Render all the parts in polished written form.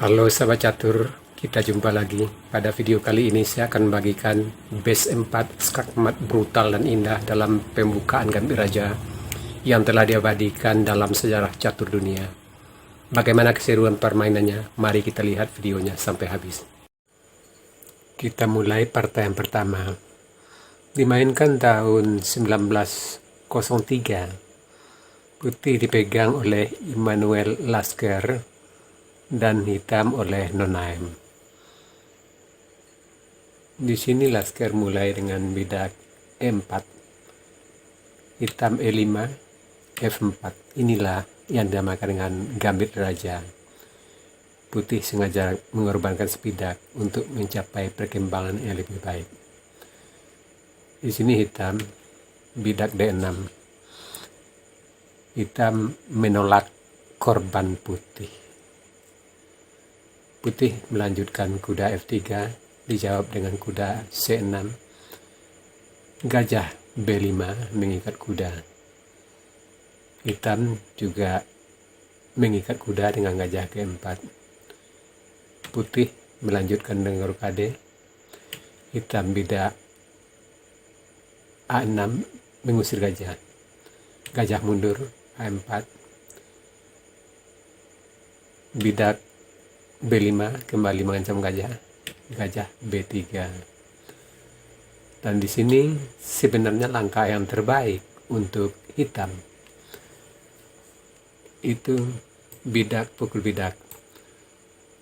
Halo sahabat catur, kita jumpa lagi. Pada video kali ini saya akan membagikan base 4 skakmat brutal dan indah dalam pembukaan Gambit Raja yang telah diabadikan dalam sejarah catur dunia. Bagaimana keseruan permainannya? Mari kita lihat videonya sampai habis. Kita mulai partai yang pertama. Dimainkan tahun 1903. Putih dipegang oleh Immanuel Lasker dan hitam oleh Nonaim. Di sini Lasker mulai dengan bidak E4, hitam E5, F4. Inilah yang dinamakan dengan Gambit Raja. Putih sengaja mengorbankan sepidak untuk mencapai perkembangan yang lebih baik. Di sini hitam bidak D6. Hitam menolak korban putih. Putih melanjutkan kuda F3, dijawab dengan kuda C6. Gajah B5 mengikat kuda. Hitam juga mengikat kuda dengan gajah G4. Putih melanjutkan dengan rokade. Hitam bidak A6 mengusir gajah. Gajah mundur A4. Bidak B5 kembali mengancam gajah. Gajah B3. Dan di sini sebenarnya langkah yang terbaik untuk hitam itu bidak pukul bidak.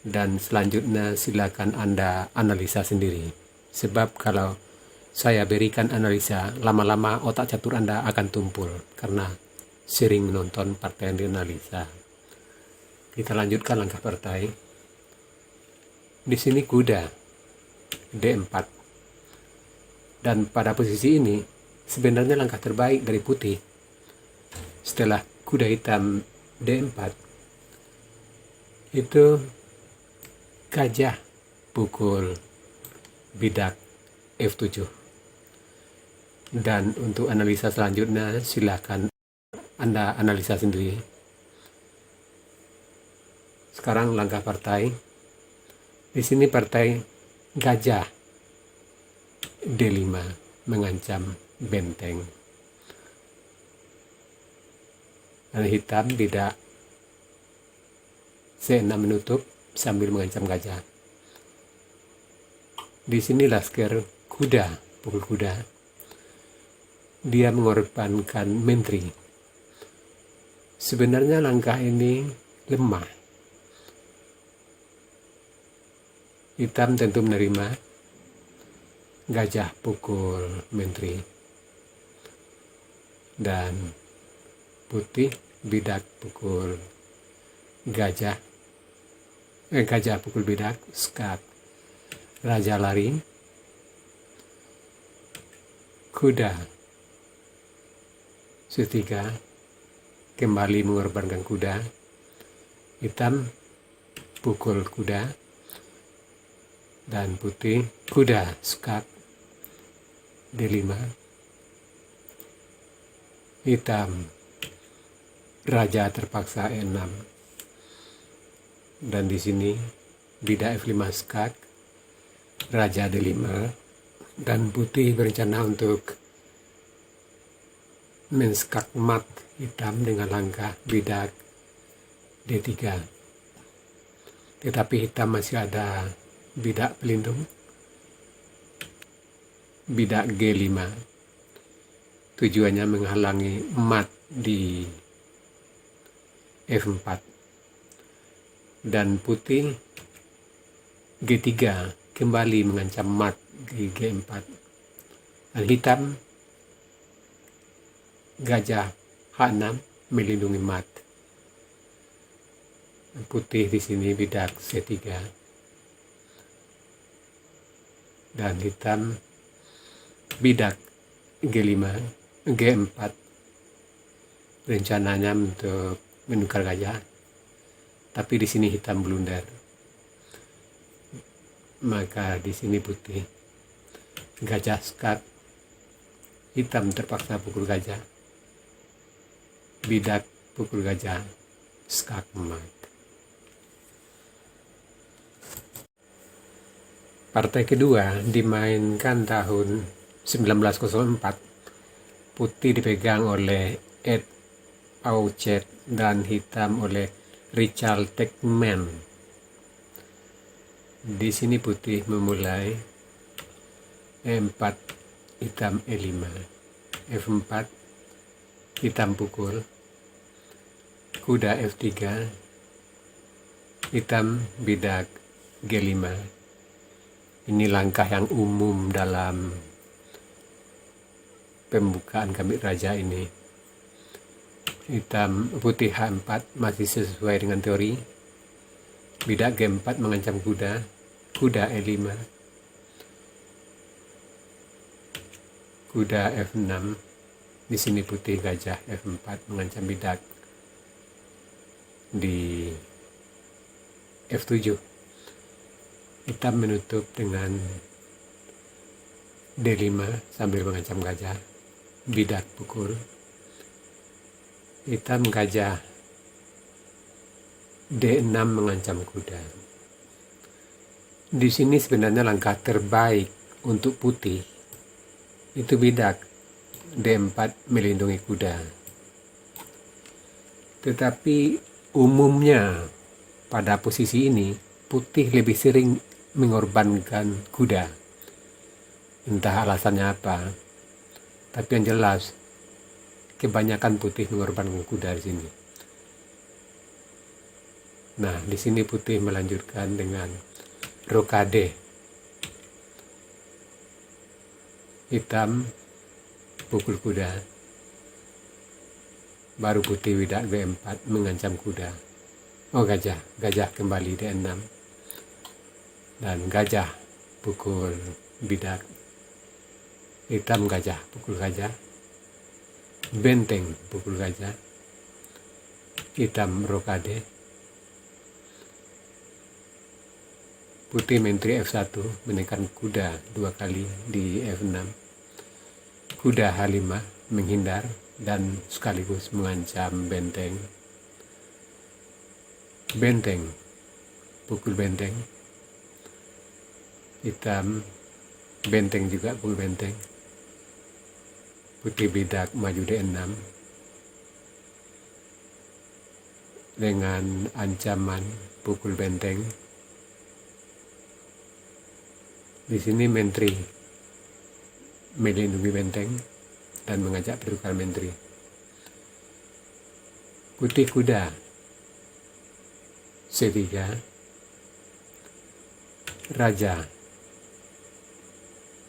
Dan selanjutnya silakan Anda analisa sendiri. Sebab kalau saya berikan analisa, lama-lama otak catur Anda akan tumpul karena sering menonton partai yang dianalisa. Kita lanjutkan langkah partai. Di sini kuda D4. Dan pada posisi ini sebenarnya langkah terbaik dari putih. Setelah kuda hitam D4 itu gajah pukul bidak F7. Dan untuk analisa selanjutnya silakan Anda analisa sendiri. Sekarang langkah partai. Di sini partai gajah D5 mengancam benteng. Dan hitam bidak C6 menutup sambil mengancam gajah. Di sini Lasker kuda pukul kuda. Dia mengorbankan menteri. Sebenarnya langkah ini lemah. Hitam tentu menerima. Gajah pukul menteri. Dan putih bidak pukul gajah. Gajah pukul bidak, skak. Raja lari. Kuda C3 kembali mengorbankan kuda. Hitam pukul kuda. Dan putih kuda skak D5. Hitam raja terpaksa E6. Dan di sini bidak F5 skak, raja D5. Dan putih berencana untuk menskak mat hitam dengan langkah bidak D3. Tetapi hitam masih ada bidak pelindung, bidak G5. Tujuannya menghalangi mat di F4. Dan putih G3 kembali mengancam mat di G4. Dan hitam gajah H6 melindungi mat. Putih di sini bidak C3. Dan hitam bidak G5, G4. Rencananya untuk menukar gajah, tapi di sini hitam blunder. Maka di sini putih gajah skak, hitam terpaksa pukul gajah, bidak pukul gajah, skak mat. Partai kedua dimainkan tahun 1904. Putih dipegang oleh Ed Pauchet dan hitam oleh Richard Techman. Di sini putih memulai E4, hitam E5, F4, hitam pukul, kuda F3, hitam bidak G5. Ini langkah yang umum dalam pembukaan Gambit Raja ini. Hitam putih H4 masih sesuai dengan teori. Bidak G4 mengancam kuda, kuda E5, kuda F6. Di sini putih gajah F4 mengancam bidak di F7. Hitam menutup dengan D5 sambil mengancam gajah, bidak pukul. Hitam gajah D6 mengancam kuda. Di sini sebenarnya langkah terbaik untuk putih itu bidak D4 melindungi kuda. Tetapi umumnya pada posisi ini putih lebih sering mengorbankan kuda. Entah alasannya apa, tapi yang jelas kebanyakan putih mengorbankan kuda di sini. Nah, di sini putih melanjutkan dengan rokade. Hitam pukul kuda. Baru putih bidak B4 mengancam kuda. Oh, gajah kembali D6. Dan gajah pukul bidak. Hitam gajah pukul gajah. Benteng pukul gajah. Hitam rokade. Putih menteri F1 menekan kuda 2 kali di F6. Kuda H5 menghindar dan sekaligus mengancam benteng. Benteng pukul benteng. Hitam benteng juga pukul benteng. Putih bidak maju D6 dengan ancaman pukul benteng. Di sini menteri melindungi benteng dan mengajak pertukar menteri. Putih kuda C3, raja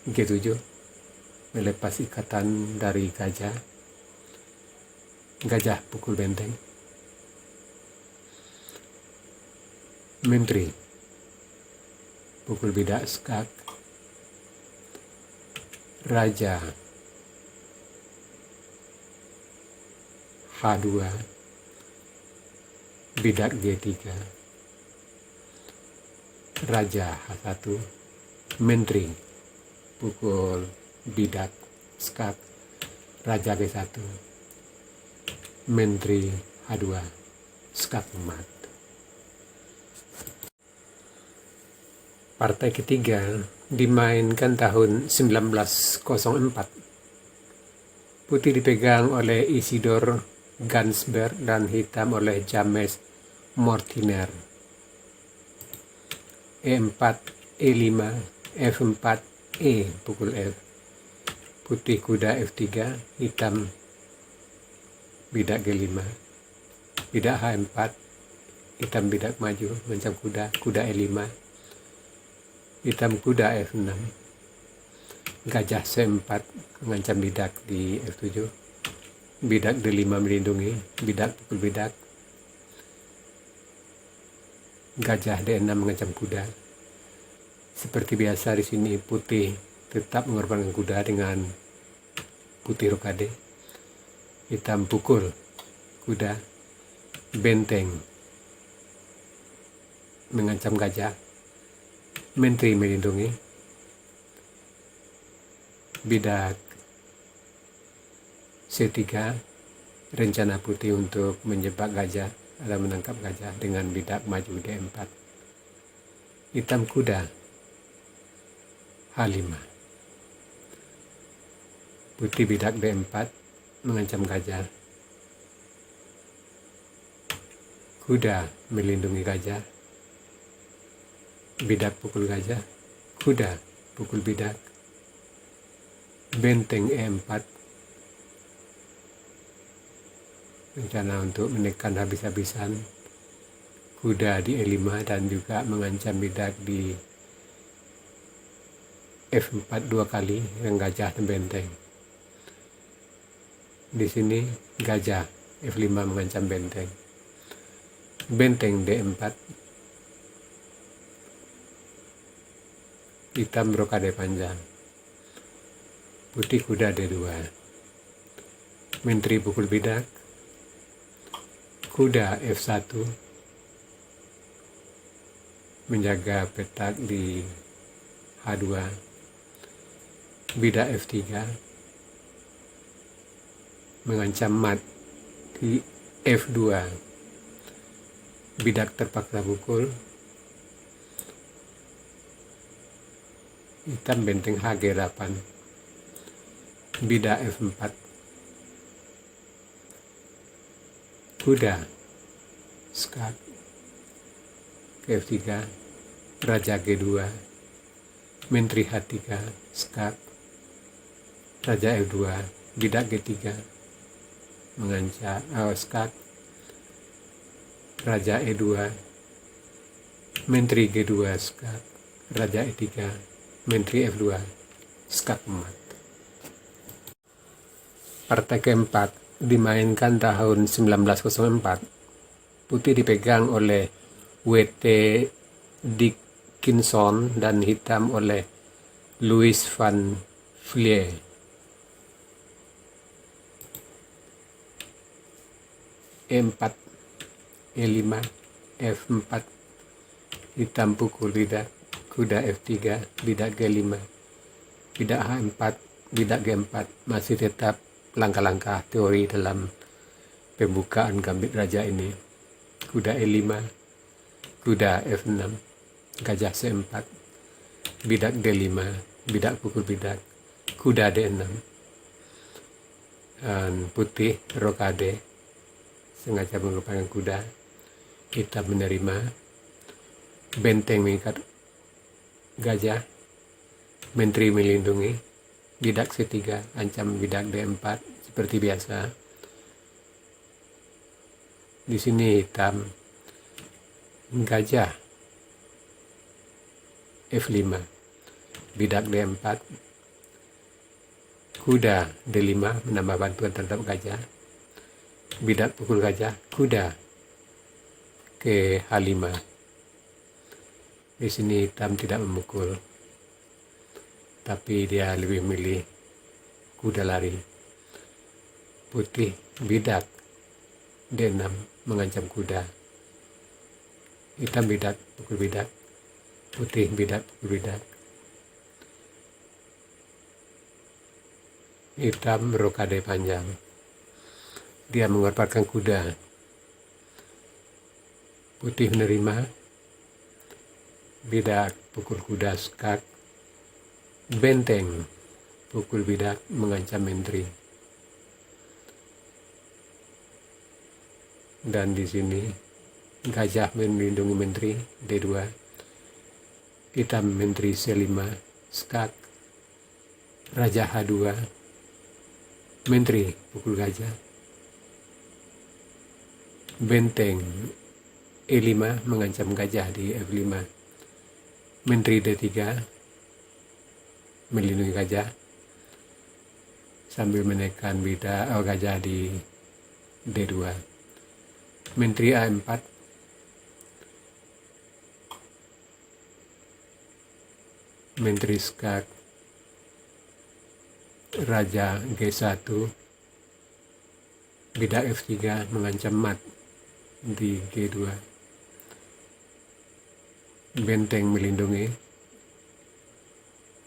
G7 melepas ikatan dari gajah. Gajah pukul benteng. Menteri pukul bidak skak. Raja H2, bidak G3. Raja H1, menteri pukul bidak skak. Raja G1, menteri H2 skak mat. Partai ketiga dimainkan tahun 1904. Putih dipegang oleh Isidor Gansberg dan hitam oleh James Mortimer. E4, E5, F4, E pukul F. Putih kuda F3, hitam bidak G5. Bidak H4, hitam bidak maju mengancam kuda, kuda E5. Hitam kuda F6. Gajah C4 mengancam bidak di F7. Bidak D5 melindungi, bidak pukul bidak. Gajah D6 mengancam kuda. Seperti biasa di sini putih tetap mengorbankan kuda dengan putih rokade. Hitam pukul kuda. Benteng mengancam gajah. Menteri melindungi. Bidak C3, rencana putih untuk menjebak gajah atau menangkap gajah dengan bidak maju D4. Hitam kuda H5. Putih bidak D4 mengancam gajah. Kuda melindungi gajah. Bidak pukul gajah. Kuda pukul bidak. Benteng E4. Rencana untuk menekan habis-habisan kuda di E5 dan juga mengancam bidak di F4 2 kali yang gajah dan benteng. Di sini gajah F5 mengancam benteng. Benteng D4. Hitam rokade panjang. Putih kuda D2. Menteri pukul bidak. Kuda F1 menjaga petak di H2. Bidak F3 mengancam mat di F2. Bidak terpaksa pukul. Hitam benteng HG8. Bidak F4. Kuda skak ke F3. Raja G2. Menteri H3 skak. Raja F2. Bidak G3 mengancam skak. Raja E2. Menteri G2 skak. Raja E3. Menteri F2 skak emat. Partai keempat dimainkan tahun 1904. Putih dipegang oleh W.T. Dickinson dan hitam oleh Louis van Vliet. E4, E5, F4, hitam pukul bidak, kuda F3, bidak G5, bidak H4, bidak G4. Masih tetap langkah-langkah teori dalam pembukaan gambit raja ini. Kuda E5, kuda F6, gajah C4, bidak D5, bidak pukul bidak, kuda D6. Dan putih rokade sengaja merupakan kuda. Hitam menerima. Benteng mengikat gajah. Menteri melindungi. Bidak C3 ancam bidak D4 seperti biasa. Di sini hitam gajah F5, bidak D4, kuda D5 menambah bantuan terhadap gajah. Bidak pukul gajah, kuda ke H5. Di sini hitam tidak memukul, tapi dia lebih milih kuda lari. Putih bidak D6 mengancam kuda. Hitam bidak pukul bidak, putih bidak pukul bidak. Hitam rokade panjang. Dia mengorbankan kuda. Putih menerima. Bidak pukul kuda skak. Benteng pukul bidak mengancam menteri. Dan di sini gajah melindungi menteri D2. Hitam menteri C5 skak. Raja H2. Menteri pukul gajah. Benteng E5 mengancam gajah di F5. Menteri D3 melindungi gajah sambil menekan gajah di D2. Menteri A4. Menteri skak. Raja G1. Bidak F3 mengancam mat di G2. Benteng melindungi.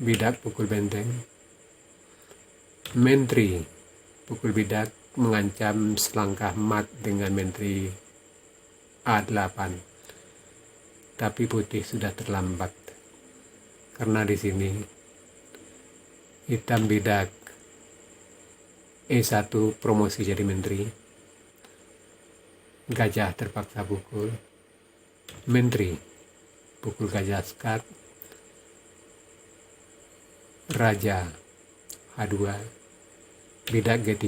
Bidak pukul benteng. Menteri pukul bidak mengancam selangkah mat dengan menteri A8. Tapi putih sudah terlambat karena di sini hitam bidak E1 promosi jadi menteri, gajah terpaksa pukul, menteri pukul gajah skat, raja H2, bidak G3,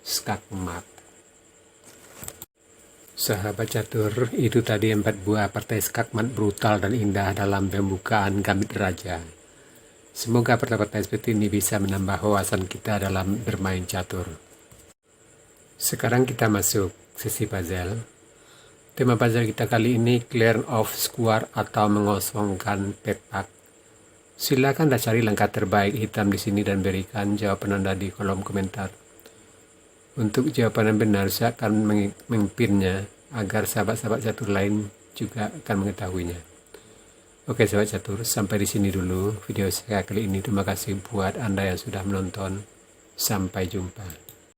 skakmat. Sahabat catur, itu tadi 4 buah partai skakmat brutal dan indah dalam pembukaan Gambit Raja. Semoga partai-partai seperti ini bisa menambah wawasan kita dalam bermain catur. Sekarang kita masuk sesi puzzle. Tema puzzle kita kali ini clear off square atau mengosongkan petak. Silakan Anda cari langkah terbaik hitam di sini dan berikan jawaban Anda di kolom komentar. Untuk jawaban yang benar, saya akan memimpinnya agar sahabat-sahabat catur lain juga akan mengetahuinya. Oke sahabat catur, sampai di sini dulu video saya kali ini. Terima kasih buat Anda yang sudah menonton. Sampai jumpa.